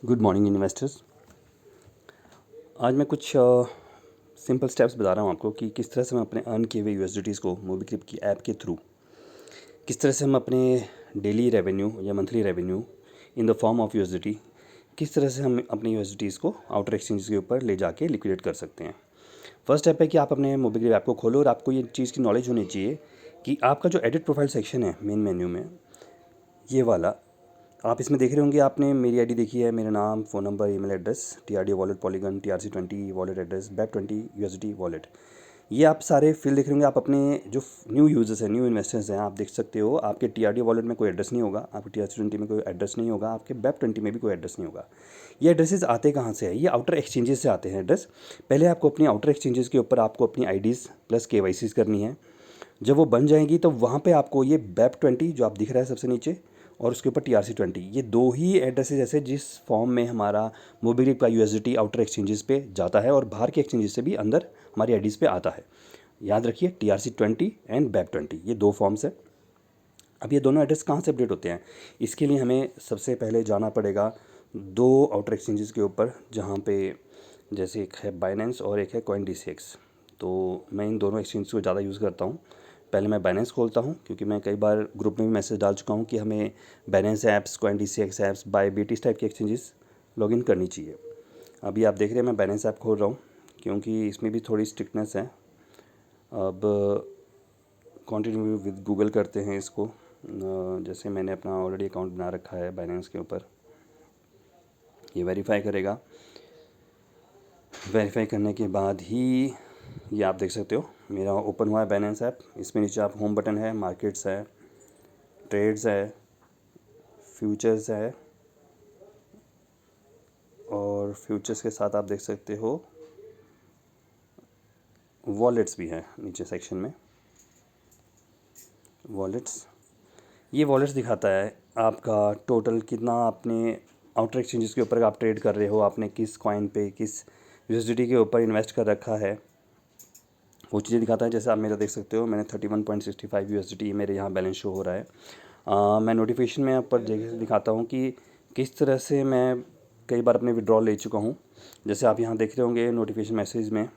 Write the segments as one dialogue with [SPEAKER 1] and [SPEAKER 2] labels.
[SPEAKER 1] Good morning investors. आज मैं कुछ सिंपल स्टेप्स बता रहा हूँ आपको कि किस तरह से हम अपने अर्न किए हुए यूएसडीटीज़ को मोबीक्रिप की ऐप के थ्रू किस तरह से हम अपने डेली रेवेन्यू या monthly revenue in the form of USDT किस तरह से हम अपने यूएसडीटीज़ को आउटर एक्सचेंज के ऊपर ले जाके लिक्विडेट कर सकते हैं। फर्स्ट स्टेप है कि आप अपने मोबीक्रिप ऐप को खोलो और आपको ये चीज़ की नॉलेज होनी चाहिए कि आपका जो एडिट प्रोफाइल सेक्शन है मेन मेन्यू में, ये वाला आप इसमें देख रहे होंगे। आपने मेरी आईडी देखी है, मेरा नाम, phone number, email address, TRD wallet, polygon, TRC20 wallet address, BEP20 USD wallet, ये आप सारे फील्ड देख रहे होंगे। आप अपने जो न्यू यूजर्स हैं, न्यू इन्वेस्टर्स हैं, आप देख सकते हो आपके TRD वॉलेट में कोई एड्रेस नहीं होगा, आपके TRC20 में कोई एड्रेस नहीं होगा, आपके BEP20 में भी कोई एड्रेस नहीं होगा। ये एड्रेसेस आते कहाँ से हैं? ये आउटर एक्सचेंजेस से आते हैं एड्रेस। पहले आपको अपनी आउटर एक्सचेंजेस के ऊपर आपको अपनी आईडीज़ प्लस KYCs करनी है। जब वो बन जाएंगी तो वहाँ पे आपको ये BEP20 जो आप दिख रहा है सबसे नीचे और उसके ऊपर TRC20, ये दो ही एड्रेसेस ऐसे जिस फॉर्म में हमारा मोबीक्रिप का यूएसडीटी आउटर एक्सचेंजेस पे जाता है और बाहर के एक्सचेंजेस से भी अंदर हमारी आईडीज़ पे आता है। याद रखिए TRC20 एंड BEP20, ये दो फॉर्म्स है। अब ये दोनों एड्रेस कहाँ से अपडेट होते हैं? इसके लिए हमें सबसे पहले जाना पड़ेगा दो आउटर एक्सचेंजेस के ऊपर, जहाँ पे जैसे एक है बाइनेंस और एक है CoinDCX। तो मैं इन दोनों एक्सचेंज को ज़्यादा यूज़ करता हूँ। पहले मैं बाइनेंस खोलता हूँ क्योंकि मैं कई बार ग्रुप में भी मैसेज डाल चुका हूँ कि हमें Binance apps, CoinDCX apps, Bybit type के एक्सचेंजेस लॉगिन करनी चाहिए। अभी आप देख रहे हैं मैं बाइनेंस ऐप खोल रहा हूँ क्योंकि इसमें भी थोड़ी स्ट्रिक्टनेस है। अब कंटिन्यू विद गूगल करते हैं इसको। जैसे मैंने अपना ऑलरेडी अकाउंट बना रखा है बाइनेंस के ऊपर, ये वेरीफाई करेगा। वेरीफाई करने के बाद ही ये आप देख सकते हो मेरा ओपन हुआ है बाइनेंस ऐप। इसमें नीचे आप होम बटन है, मार्केट्स है, ट्रेड्स है, फ्यूचर्स है और फ्यूचर्स के साथ आप देख सकते हो वॉलेट्स भी हैं नीचे सेक्शन में। वॉलेट्स, ये वॉलेट्स दिखाता है आपका टोटल कितना आपने आउटर एक्सचेंजेस के ऊपर आप ट्रेड कर रहे हो, आपने किस कॉइन पे, किस यूएसडीटी के ऊपर इन्वेस्ट कर रखा है, वो चीज़ें दिखाता है। जैसे आप मेरा देख सकते हो मैंने 31.65 यूएसडीटी मेरे यहाँ बैलेंस शो हो रहा है। मैं नोटिफिकेशन में यहाँ पर दिखाता हूँ कि किस तरह से मैं कई बार अपने विड्रॉल ले चुका हूँ। जैसे आप यहाँ देख रहे होंगे नोटिफिकेशन मैसेज में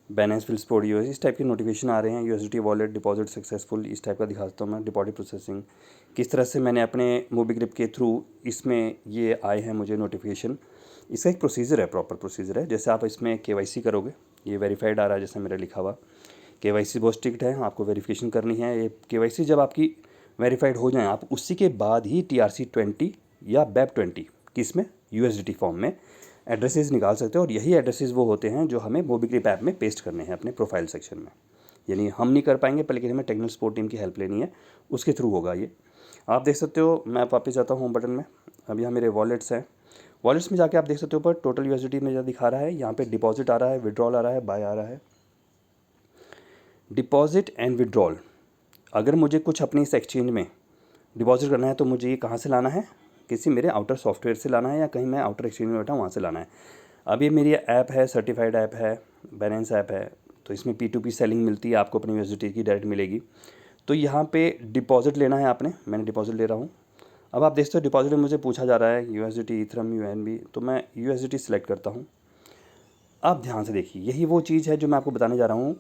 [SPEAKER 1] बैलेंस फिल्स पोर्टियो इस टाइप के नोटिफिकेशन आ रहे हैं। यूएसडीटी वॉलेट डिपॉजिट सक्सेसफुल, इस टाइप का दिखाता हूँ मैं। डिपॉजिट प्रोसेसिंग, किस तरह से मैंने अपने मोबीक्रिप के थ्रू इसमें ये आए हैं मुझे नोटिफिकेशन। इसका एक प्रोसीजर है, प्रॉपर प्रोसीजर है। जैसे आप इसमें KYC करोगे, ये वेरीफाइड आ रहा है जैसे मेरा लिखा हुआ। KYC बहुत स्ट्रिक्ट है, आपको वेरिफिकेशन करनी है। ये KYC जब आपकी वेरीफाइड हो जाए, आप उसी के बाद ही TRC20 या BEP20 किस में USDT फॉर्म में एड्रेसेस निकाल सकते हो। और यही एड्रेसेस वो होते हैं जो हमें मोबीक्रिप ऐप में पेस्ट करने हैं अपने प्रोफाइल सेक्शन में। यानी हम नहीं कर पाएंगे पर लेकिन हमें टेक्निकल सपोर्ट टीम की हेल्प लेनी है, उसके थ्रू होगा ये। आप देख सकते हो मैं वापस जाता हूँ होम बटन में। अब यहाँ मेरे वॉलेट्स हैं। वॉलेट्स में जाके आप देख सकते हो ऊपर टोटल USDT में जो दिखा रहा है, यहाँ पे डिपॉजिट आ रहा है, विड्रॉल आ रहा है, बाय आ रहा है। डिपॉजिट एंड विड्रॉल, अगर मुझे कुछ अपनी इस एक्सचेंज में डिपॉजिट करना है तो मुझे ये कहाँ से लाना है? किसी मेरे आउटर सॉफ्टवेयर से लाना है या कहीं मैं आउटर एक्सचेंज में बैठा वहाँ से लाना है। अब ये मेरी ऐप है, सर्टिफाइड ऐप है, बाइनेंस ऐप है, तो इसमें P2P सेलिंग मिलती है, आपको अपनी यूएसडीटी की डायरेक्ट मिलेगी। तो यहाँ पे डिपॉजिट लेना है आपने, मैंने डिपॉजिट ले रहा हूँ। अब आप देखते हो डिपॉजिट में मुझे पूछा जा रहा है USDT, इथरम, UNB, तो मैं USDT सेलेक्ट करता हूँ। आप ध्यान से देखिए, यही वो चीज़ है जो मैं आपको बताने जा रहा हूँ।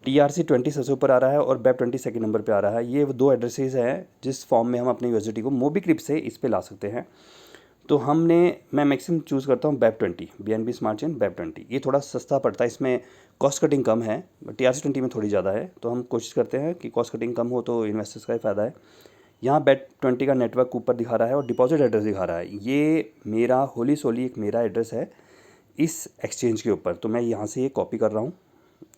[SPEAKER 1] TRC20 सबसे ऊपर आ रहा है और BEP20 सेकंड नंबर पे आ रहा है। ये दो एड्रेसेस हैं जिस फॉर्म में हम अपने USDT को मोबीक्रिप से इस पे ला सकते हैं। तो मैं मैक्सिमम चूज़ करता हूँ BEP20, BNB smart chain BEP20। ये थोड़ा सस्ता पड़ता है, इसमें कॉस्ट कटिंग कम है, TRC20 में थोड़ी ज़्यादा है। तो हम कोशिश करते हैं कि कॉस्ट कटिंग कम हो तो इन्वेस्टर्स का ही फ़ायदा है। यहाँ BEP20 का नेटवर्क ऊपर दिखा रहा है और डिपॉजिट एड्रेस दिखा रहा है। ये मेरा होली सोली एक मेरा एड्रेस है इस एक्सचेंज के ऊपर। तो मैं यहाँ से ये कॉपी कर रहा हूँ,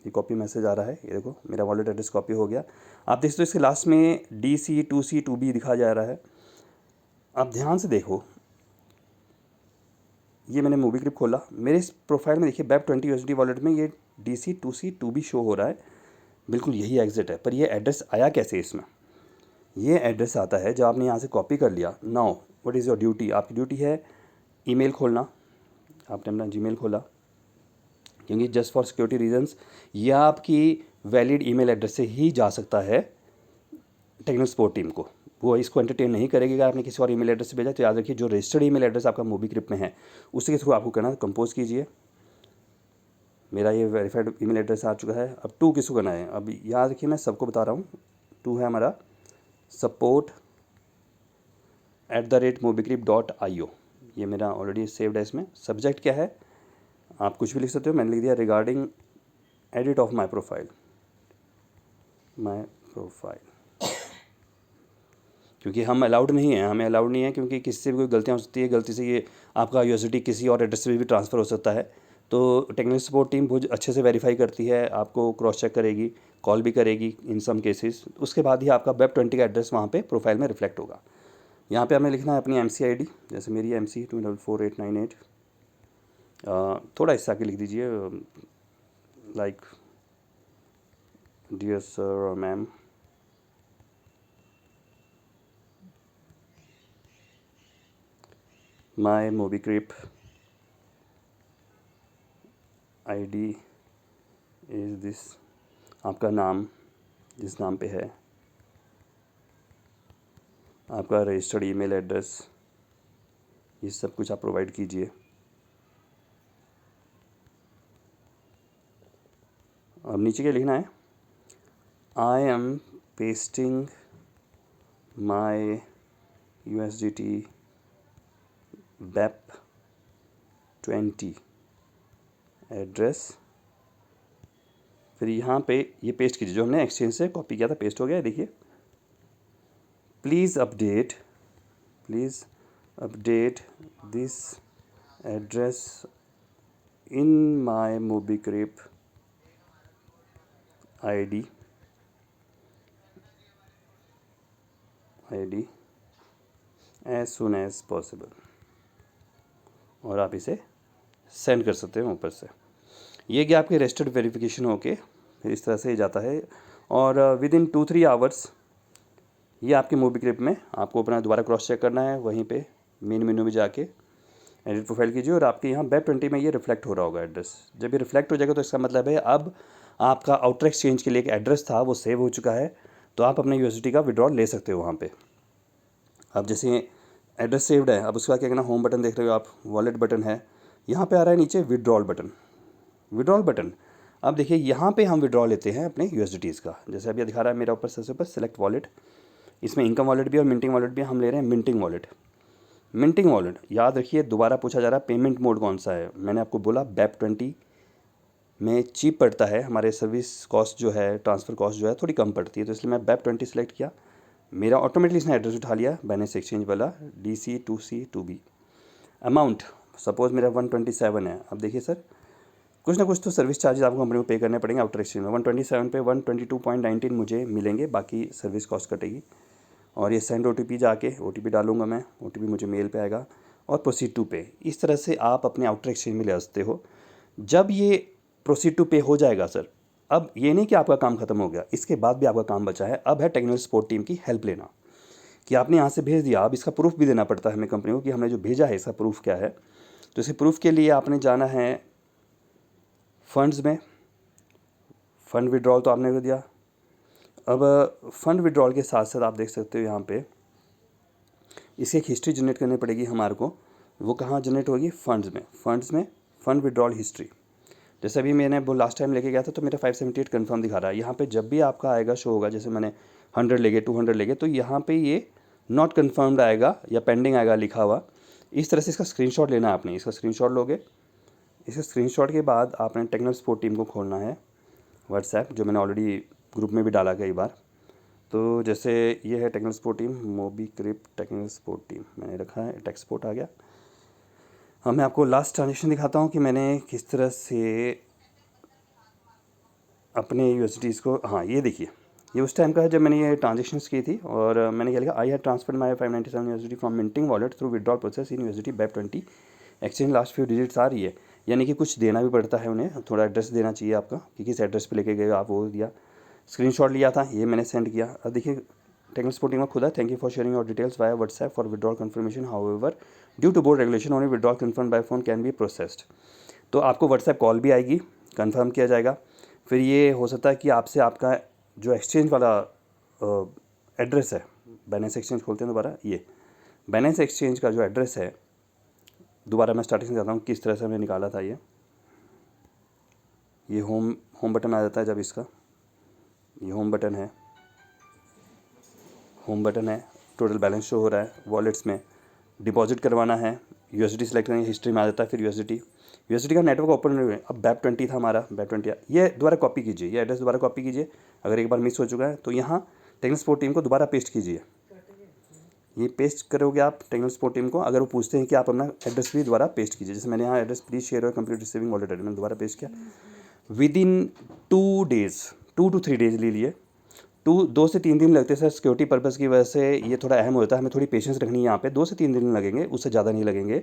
[SPEAKER 1] ये कॉपी मैसेज आ रहा है, ये देखो मेरा वॉलेट एड्रेस कॉपी हो गया। आप देख सकते हो इसके लास्ट में DC 2C 2B दिखा जा रहा है। आप ध्यान से देखो, ये मैंने मोबीक्रिप खोला, मेरे इस प्रोफाइल में देखिए BEP20 USD वॉलेट में ये DC 2C 2B शो हो रहा है। बिल्कुल यही एग्जिट है, पर ये एड्रेस आया कैसे इसमें? ये एड्रेस आता है जब आपने यहाँ से कॉपी कर लिया। Now what is your duty? आपकी ड्यूटी है ईमेल खोलना। आपने अपना जीमेल खोला क्योंकि जस्ट फॉर सिक्योरिटी रीजंस ये आपकी वैलिड ईमेल एड्रेस से ही जा सकता है टेक्निकल सपोर्ट टीम को। वो इसको एंटरटेन नहीं करेगी अगर आपने किसी और ईमेल एड्रेस से भेजा। तो याद रखिए जो रजिस्टर्ड ईमेल एड्रेस आपका मोबीक्रिप में है उसी के थ्रू आपको करना है। कंपोज कीजिए, मेरा ये वेरीफाइड ईमेल एड्रेस आ चुका है। अब टू किसको करना है, अब याद रखिए मैं सबको बता रहा हूँ। टू है हमारा support@mobigrip.io, ये मेरा ऑलरेडी सेव्ड है। इसमें सब्जेक्ट क्या है आप कुछ भी लिख सकते हो, मैंने लिख दिया regarding edit of my profile, क्योंकि हम अलाउड नहीं है, हमें अलाउड नहीं है क्योंकि किसी से भी कोई गलतियाँ हो सकती है, गलती से ये आपका यूएसडीटी किसी और एड्रेस से भी ट्रांसफ़र हो सकता है। तो टेक्निकल सपोर्ट टीम बहुत अच्छे से वेरीफाई करती है, आपको क्रॉस चेक करेगी, कॉल भी करेगी इन सम केसेस। उसके बाद ही आपका वेब20 का एड्रेस वहाँ पे प्रोफाइल में रिफ्लेक्ट होगा। यहाँ पे हमें लिखना है अपनी MC ID, जैसे मेरी MC 2444898, थोड़ा हिस्सा के लिख दीजिए, लाइक डियर सर और ma'am, my Mobicrip ID is this, आपका नाम जिस नाम पे है, आपका रजिस्टर्ड ईमेल एड्रेस, ये सब कुछ आप प्रोवाइड कीजिए। अब नीचे क्या लिखना है, I am pasting my USDT BEP20 address. फिर यहाँ पे ये पेस्ट कीजिए जो हमने एक्सचेंज से कॉपी किया था, पेस्ट हो गया है देखिए। Please update this address in my Mobicrip ID as soon as possible, और आप इसे सेंड कर सकते हैं ऊपर से। ये कि आपके रजिस्टर्ड वेरिफिकेशन होके फिर इस तरह से ये जाता है, और विद इन 2-3 आवर्स ये आपके मोबीक्रिप में आपको अपना दोबारा क्रॉस चेक करना है। वहीं पे मेन मेन्यू में जाके एडिट प्रोफाइल कीजिए और आपके यहाँ वेब20 में ये रिफ्लेक्ट हो रहा होगा एड्रेस। जब ये रिफ्लेक्ट हो जाएगा तो इसका मतलब है अब आपका आउटर एक्सचेंज के लिए एक एड्रेस था वो सेव हो चुका है, तो आप अपना USDT का विड्रॉल ले सकते हो वहाँ पे। अब जैसे एड्रेस सेव्ड है, अब उसके बाद क्या करना, होम बटन देख रहे हो आप, वॉलेट बटन है, यहाँ पे आ रहा है नीचे विड्रॉल बटन। अब देखिए यहाँ पे हम विड्रॉ लेते हैं अपने USDTs का। जैसे अभी दिखा रहा है मेरा ऊपर सबसे ऊपर सेलेक्ट वॉलेट, इसमें इनकम वॉलेट भी और मिंटिंग वॉलेट भी, हम ले रहे हैं मिंटिंग वॉलेट। याद रखिए दोबारा पूछा जा रहा है पेमेंट मोड कौन सा है, मैंने आपको बोला BEP20 में चीप पड़ता है, हमारे सर्विस कॉस्ट जो है, ट्रांसफ़र कॉस्ट जो है थोड़ी कम पड़ती है, तो इसलिए मैं BEP20 सेलेक्ट किया। मेरा ऑटोमेटिकली इसने एड्रेस उठा लिया बाइनेंस एक्सचेंज वाला DC2C2B। अमाउंट सपोज़ मेरा 127 है। अब देखिए सर कुछ ना कुछ तो सर्विस चार्जेस आपको कंपनी को पे करने पड़ेंगे आउटर एक्सचेंज में। 127 पे 122.19 मुझे मिलेंगे, बाकी सर्विस कॉस्ट कटेगी। और ये सेंड OTP जाके OTP डालूंगा मैं, OTP मुझे मेल पे आएगा, और प्रोसीड टू पे। इस तरह से आप अपने आउटर एक्सचेंज में ले सकते हो। जब ये प्रोसीड टू पे हो जाएगा सर, अब ये नहीं कि आपका काम ख़त्म हो गया, इसके बाद भी आपका काम बचा है। अब है टेक्निकल सपोर्ट टीम की हेल्प लेना, कि आपने यहाँ से भेज दिया, अब इसका प्रूफ भी देना पड़ता है हमें कंपनी को कि हमने जो भेजा है इसका प्रूफ क्या है। तो इसे प्रूफ के लिए आपने जाना है फंड्स में, फ़ंड विड्रॉल तो आपने कर दिया। अब फ़ंड विड्रॉल के साथ साथ आप देख सकते हो यहाँ पे इसकी एक हिस्ट्री जनरेट करनी पड़ेगी हमारे को। वो कहाँ जनरेट होगी, फंड्स में फ़ंड विड्रॉल हिस्ट्री। जैसे अभी मैंने वो लास्ट टाइम लेके गया था तो मेरा 578 कन्फर्म दिखा रहा है। यहाँ पे जब भी आपका आएगा शो होगा, जैसे मैंने 100 ले गए 200 ले गए, तो यहाँ पे ये नॉट कन्फर्म्ड आएगा या पेंडिंग आएगा लिखा हुआ। इस तरह से इसका स्क्रीनशॉट लेना है आपने, इसका स्क्रीनशॉट लोगे। इसके स्क्रीनशॉट के बाद आपने टेक्निकल सपोर्ट टीम को खोलना है व्हाट्सएप, जो मैंने ऑलरेडी ग्रुप में भी डाला कई बार। तो जैसे ये है technical support team, Mobicrip technical support team मैंने रखा है, टेक सपोर्ट आ गया। हाँ, मैं आपको लास्ट ट्रांजेक्शन दिखाता हूँ कि मैंने किस तरह से अपने USDTs को, हाँ ये देखिए, ये उस टाइम का है जब मैंने ये ट्रांजेक्शन्स की थी। और मैंने क्या लिखा, I have transferred my 597 USDT from minting wallet through withdrawal process in USDT BEP20 exchange last few digits आ रही है। यानी कि कुछ देना भी पड़ता है उन्हें, थोड़ा एड्रेस देना चाहिए आपका कि किस एड्रेस पे लेके गए आप, वो दिया। स्क्रीनशॉट लिया था, ये मैंने सेंड किया। अब देखिए टेक्निकल सपोर्टिंग में खुद है, thank you for sharing your details via WhatsApp for withdrawal confirmation, however due to board regulation only withdrawal confirm by phone can be processed. तो आपको व्हाट्सएप कॉल भी आएगी, कन्फर्म किया जाएगा। फिर ये हो सकता है कि आपसे आपका जो एक्सचेंज वाला एड्रेस है बाइनेंस एक्सचेंज खोलते हैं दोबारा। ये बाइनेंस एक्सचेंज का जो एड्रेस है, दोबारा मैं स्टार्टिंग से जाता हूँ किस तरह से हमने निकाला था। ये होम बटन आ जाता है जब इसका, ये होम बटन है, टोटल बैलेंस शो हो रहा है। वॉलेट्स में डिपॉजिट करवाना है, यूएसडी सेलेक्ट करेंगे, हिस्ट्री में आ जाता है। फिर यूएसडी का नेटवर्क ओपन हुए। अब बैप 20 था हमारा, बैप 20 ये दोबारा कॉपी कीजिए, ये एड्रेस दोबारा कॉपी कीजिए। अगर एक बार मिस हो चुका है तो यहाँ टेक्निकल सपोर्ट टीम को दोबारा पेस्ट कीजिए। ये पेस्ट करोगे आप टेक्निकल सपोर्ट टीम को। अगर वो पूछते हैं कि आप अपना एड्रेस भी दोबारा पेस्ट कीजिए, जैसे मैंने यहाँ एड्रेस प्लीज शेयर और कंप्लीट रिसीविंग वॉलेट एड्रेस मैंने दोबारा पेस्ट किया। With in 2 days, 2 to 3 days ले लिए। 2 से 3 दिन लगते हैं सर, सिक्योरिटी पर्पज़ की वजह से ये थोड़ा अहम होता है, हमें थोड़ी पेशेंस रखनी है यहाँ पे। 2 से 3 दिन लगेंगे, उससे ज़्यादा नहीं लगेंगे।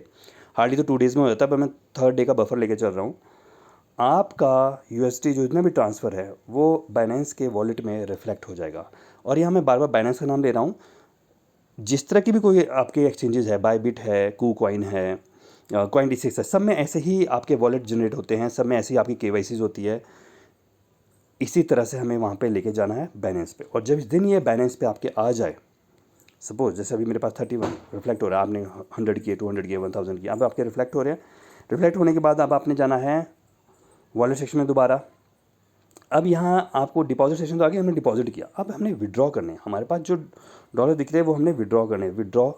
[SPEAKER 1] हार्डली तो 2 डेज़ में हो जाता है, पर मैं 3rd डे का बफर लेके चल रहा हूँ। आपका यूएसडी जो जितना भी ट्रांसफ़र है वो बाइनेंस के वॉलेट में रिफ्लेक्ट हो जाएगा। और यहाँ मैं बार बार बाइनेंस का नाम ले रहा हूँ। जिस तरह की भी कोई आपके एक्सचेंजेस है, बायबिट है, कूकॉइन है, Coin-D6 है, सब में ऐसे ही आपके वॉलेट जनरेट होते हैं, सब में ऐसी आपकी केवाईसीज होती है। इसी तरह से हमें वहाँ पे लेके जाना है बाइनेंस पे। और जब इस दिन ये बाइनेंस पे आपके आ जाए, सपोज जैसे अभी मेरे पास 31 रिफ्लेक्ट हो रहा है, आपने 100 किए, 200 किए, 1000 किए, अब आपके रिफ्लेक्ट हो रहे हैं। रिफ्लेक्ट होने के बाद अब आपने जाना है वॉलेट सेक्शन में दोबारा। अब यहाँ आपको डिपॉजिट सेक्शन तो आगे हमने डिपॉजिट किया, अब हमने विड्रॉ करने हैं। हमारे पास जो डॉलर दिख रहे हैं वो हमने विड्रॉ करने हैं। विड्रॉ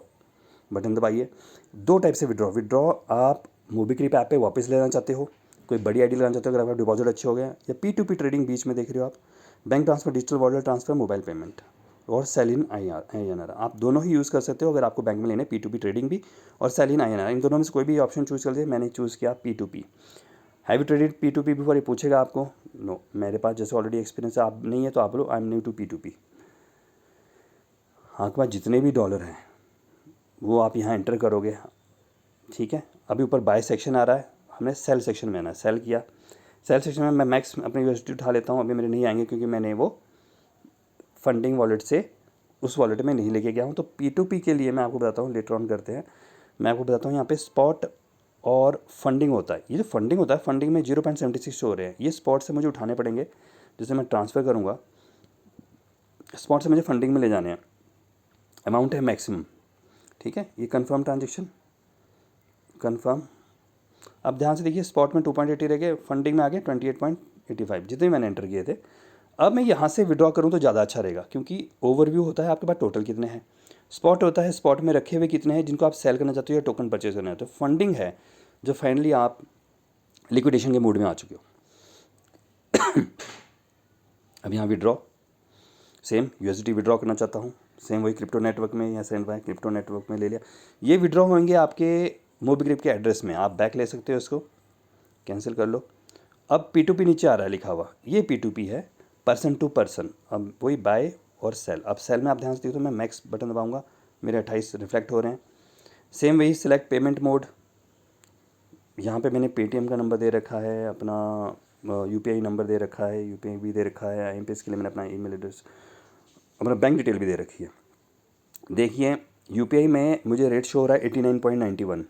[SPEAKER 1] बटन दबाइए। 2 टाइप से विड्रॉ आप मोबीक्विक ऐप पे वापस लेना चाहते हो, कोई बड़ी आईडी लगाना चाहते हो, अगर आपका डिपॉजिट अच्छे हो गया, या P2P ट्रेडिंग बीच में देख रहे हो आप, bank transfer, digital wallet transfer, mobile payment और सेल इन INR, आप दोनों ही यूज़ कर सकते हो। अगर आपको बैंक में लेने P2P ट्रेडिंग भी और सेल इन INR, इन दोनों में से कोई भी ऑप्शन चूज़ कर दीजिए। मैंने चूज़ किया P2P। Have you traded P2P before, ये पूछेगा आपको। नो, मेरे पास जैसे ऑलरेडी एक्सपीरियंस है, आप नहीं है तो आप बोलो I am new to P2P। आपके पास जितने भी डॉलर हैं वो आप यहाँ एंटर करोगे, ठीक है। अभी ऊपर बाय सेक्शन आ रहा है, हमने सेल सेक्शन में आना है, सेल किया। सेल सेक्शन में मैं मैक्स अपनी यूएसडी उठा लेता हूँ। अभी मेरे नहीं आएंगे क्योंकि मैंने वो फंडिंग वॉलेट से उस वॉलेट में नहीं लेके गया हूँ। तो P2P के लिए मैं आपको बताता हूँ, लेटर ऑन करते हैं, मैं आपको बताता हूँ। यहाँ पे स्पॉट और फंडिंग होता है। ये जो फंडिंग होता है, फंडिंग में 0.76 शो हो रहे हैं, ये स्पॉट से मुझे उठाने पड़ेंगे। जैसे मैं ट्रांसफ़र करूँगा, स्पॉट से मुझे फंडिंग में ले जाने हैं। अमाउंट है मैक्सिमम, ठीक है। ये कन्फर्म ट्रांजेक्शन, कन्फर्म। अब ध्यान से देखिए, स्पॉट में 2.80 रह गए, फंडिंग में आ गए 28.85, जितने मैंने एंटर किए थे। अब मैं यहाँ से विड्रॉ करूँ तो ज़्यादा अच्छा रहेगा, क्योंकि ओवरव्यू होता है आपके पास टोटल कितने हैं, स्पॉट होता है स्पॉट में रखे हुए कितने हैं जिनको आप सेल करना चाहते हो या टोकन परचेज करना चाहते हो, फंडिंग है जो फाइनली आप लिक्विडेशन के मूड में आ चुके हो। अब यहाँ विड्रॉ, सेम यूएसडी विड्रॉ करना चाहता हूँ, सेम वही क्रिप्टो नेटवर्क में या सेंड बाय क्रिप्टो नेटवर्क में ले लिया। ये विड्रॉ होंगे आपके मोबीक्विक के एड्रेस में, आप बैक ले सकते हो, इसको कैंसिल कर लो। अब P2P नीचे आ रहा है लिखा हुआ, ये P2P है, पर्सन टू पर्सन। अब वही बाय और सेल। अब सेल में आप ध्यान से देखो तो मैं मैक्स बटन दबाऊंगा, मेरे 28 रिफ्लेक्ट हो रहे हैं। सेम वही सिलेक्ट पेमेंट मोड, यहाँ पे मैंने पेटीएम का नंबर दे रखा है, अपना UPI नंबर दे रखा है, UPI भी दे रखा है, IMPS के लिए मैंने अपना ईमेल एड्रेस, अपना बैंक डिटेल भी दे रखी है। देखिए UPI में मुझे रेट शो हो रहा है 89.91,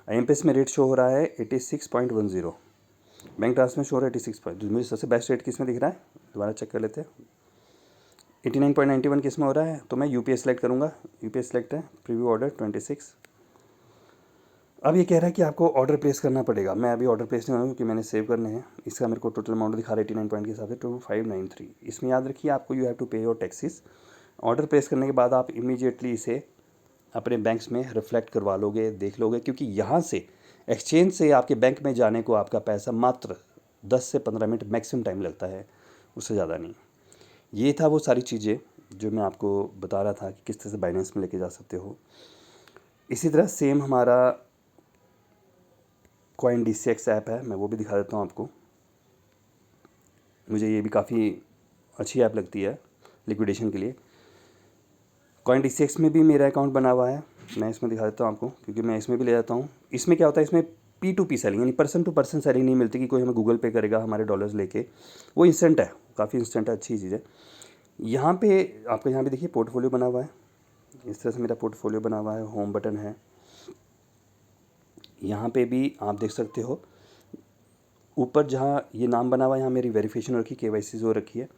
[SPEAKER 1] IMPS में रेट शो हो रहा है 86.10, बैंक ट्रांसफर में शो हो रहा है 86 मुझे सबसे बेस्ट रेट किस में दिख रहा है, दोबारा चेक कर लेते हैं। 89.91 किस में हो रहा है, तो मैं UPI सेलेक्ट करूँगा, UPI सेलेक्ट है, प्रीव्यू ऑर्डर 26। अब ये कह रहा है कि आपको ऑर्डर प्लेस करना पड़ेगा। मैं अभी ऑर्डर प्लेस नहीं करूँगा क्योंकि मैंने सेव करने हैं। इसका मेरे को टोटल अमाउंट दिखा रहा है 89 पॉइंट के हिसाब से 2593। इसमें याद रखिए आपको यू हैव टू पे योर टैक्सेस। ऑर्डर प्लेस करने के बाद आप इमीडिएटली इसे अपने बैंक्स में रिफ्लेक्ट करवा लोगे, देख लोगे, क्योंकि यहाँ से एक्सचेंज से आपके बैंक में जाने को आपका पैसा मात्र 10 से 15 मिनट मैक्सिमम टाइम लगता है, उससे ज़्यादा नहीं। ये था वो सारी चीज़ें जो मैं आपको बता रहा था कि किस तरह से बाइनेंस में लेके जा सकते हो। इसी तरह सेम हमारा Coin-D6 ऐप है, मैं वो भी दिखा देता हूँ आपको। मुझे ये भी काफ़ी अच्छी ऐप लगती है लिक्विडेशन के लिए। Coin-D6 में भी मेरा अकाउंट बना हुआ है, मैं इसमें दिखा देता हूँ आपको, क्योंकि मैं इसमें भी ले जाता हूँ। इसमें क्या होता है, इसमें P2P सेलिंग यानी पर्सन टू पर्सन सेलिंग नहीं मिलती कि कोई हमें गूगल पे करेगा हमारे डॉलर्स लेके, वो इंस्टेंट है, काफ़ी इंस्टेंट है, अच्छी चीज़ है। यहाँ पे आपको यहाँ पे देखिए पोर्टफोलियो बना हुआ है, इस तरह से मेरा पोर्टफोलियो बना हुआ है, होम बटन है। यहाँ पे भी आप देख सकते हो, ऊपर जहाँ ये नाम बना हुआ है यहाँ मेरी वेरिफिकेशन हो रखी, KYC हो रखी है।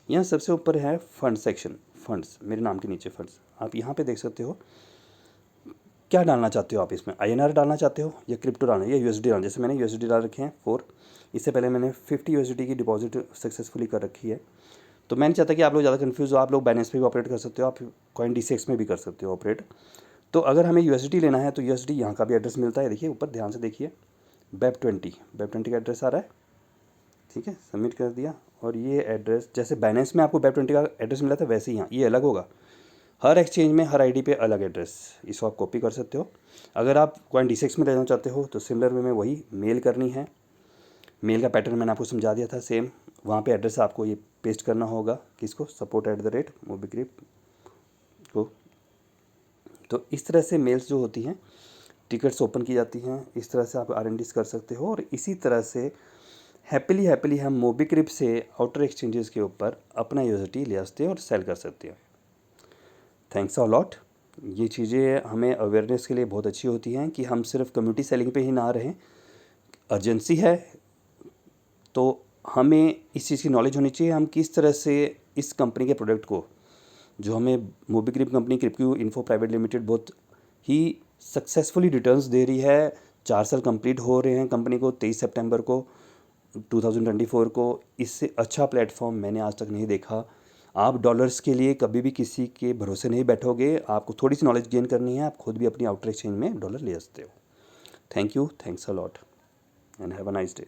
[SPEAKER 1] यहाँ सबसे ऊपर है फंड सेक्शन। फंड्स, मेरे नाम के नीचे फंड्स, आप यहाँ पे देख सकते हो क्या डालना चाहते हो आप इसमें, INR डालना चाहते हो या क्रिप्टो डालना है या USD डालना। जैसे मैंने USD डाल रखे हैं 4, इससे पहले मैंने 50 USD की डिपॉजिट सक्सेसफुली कर रखी है। तो मैं नहीं चाहता कि आप लोग ज़्यादा कन्फ्यूज़ हो, आप लोग बाइनेंस पे भी ऑपरेट कर सकते हो, आप CoinDCX में भी कर सकते हो ऑपरेट। तो अगर हमें USD लेना है तो USD यहाँ का भी एड्रेस मिलता है, देखिए ऊपर ध्यान से देखिए, BEP20 का एड्रेस आ रहा है, ठीक है, सबमिट कर दिया। और ये एड्रेस जैसे बाइनेंस में आपको BEP20 का एड्रेस मिला था वैसे ही यहाँ ये अलग होगा, हर एक्सचेंज में हर आईडी पे अलग एड्रेस, इसको आप कॉपी कर सकते हो। अगर आप CoinDCX में लेना चाहते हो तो सिमिलर वे में वही मेल करनी है, मेल का पैटर्न मैंने आपको समझा दिया था सेम, वहाँ पे एड्रेस आपको ये पेस्ट करना होगा, किसको, support@mobigrip को। तो इस तरह से मेल्स जो होती हैं, टिकट्स ओपन की जाती हैं, इस तरह से आप R&Ds कर सकते हो। और इसी तरह से हैप्पीली हम मोबिक्रिप से आउटर एक्सचेंजेस के ऊपर अपना USD ले सकते हैं और सेल कर सकते हैं। Thanks a lot. ये चीज़ें हमें अवेयरनेस के लिए बहुत अच्छी होती हैं कि हम सिर्फ कम्युनिटी सेलिंग पे ही ना रहें, अर्जेंसी है तो हमें इस चीज़ की नॉलेज होनी चाहिए हम किस तरह से इस कंपनी के प्रोडक्ट को, जो हमें Mobigrip company crypto info private limited बहुत ही सक्सेसफुली रिटर्न्स दे रही है। 4 साल कंप्लीट हो रहे हैं कंपनी को 23 सितंबर को 2024 को। इससे अच्छा प्लेटफॉर्म मैंने आज तक नहीं देखा। आप डॉलर्स के लिए कभी भी किसी के भरोसे नहीं बैठोगे, आपको थोड़ी सी नॉलेज गेन करनी है, आप खुद भी अपनी आउटर एक्सचेंज में डॉलर ले सकते हो। Thank you, thanks a lot and have a nice day.